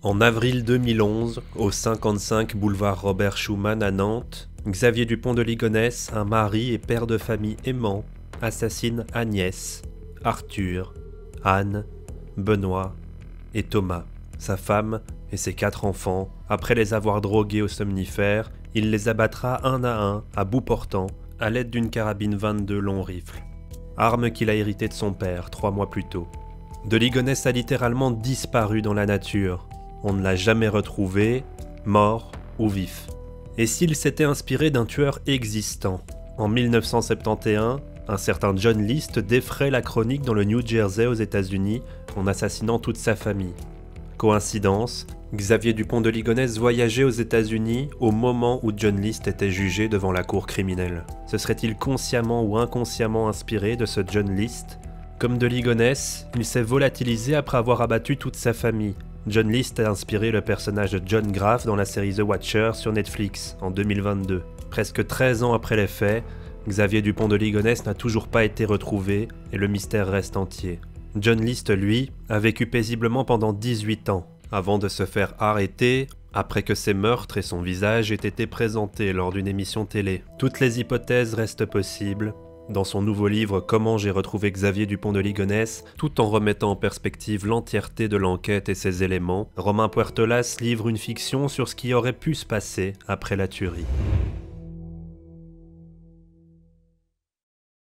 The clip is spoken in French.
En avril 2011, au 55 boulevard Robert Schuman à Nantes, Xavier Dupont de Ligonnès, un mari et père de famille aimant, assassine Agnès, Arthur, Anne, Benoît et Thomas, sa femme et ses 4 enfants. Après les avoir drogués au somnifère, il les abattra un à bout portant, à l'aide d'une carabine 22 long rifle, arme qu'il a héritée de son père 3 mois plus tôt. De Ligonnès a littéralement disparu dans la nature. On ne l'a jamais retrouvé, mort ou vif. Et s'il s'était inspiré d'un tueur existant? En 1971, un certain John List défraie la chronique dans le New Jersey aux États-Unis en assassinant toute sa famille. Coïncidence, Xavier Dupont de Ligonnès voyageait aux États-Unis au moment où John List était jugé devant la cour criminelle. Se serait-il consciemment ou inconsciemment inspiré de ce John List? Comme de Ligonnès, il s'est volatilisé après avoir abattu toute sa famille. John List a inspiré le personnage de John Graff dans la série The Watcher sur Netflix en 2022. Presque 13 ans après les faits, Xavier Dupont de Ligonnès n'a toujours pas été retrouvé et le mystère reste entier. John List, lui, a vécu paisiblement pendant 18 ans, avant de se faire arrêter après que ses meurtres et son visage aient été présentés lors d'une émission télé. Toutes les hypothèses restent possibles. Dans son nouveau livre « Comment j'ai retrouvé Xavier Dupont de Ligonnès », tout en remettant en perspective l'entièreté de l'enquête et ses éléments, Romain Puertolas livre une fiction sur ce qui aurait pu se passer après la tuerie.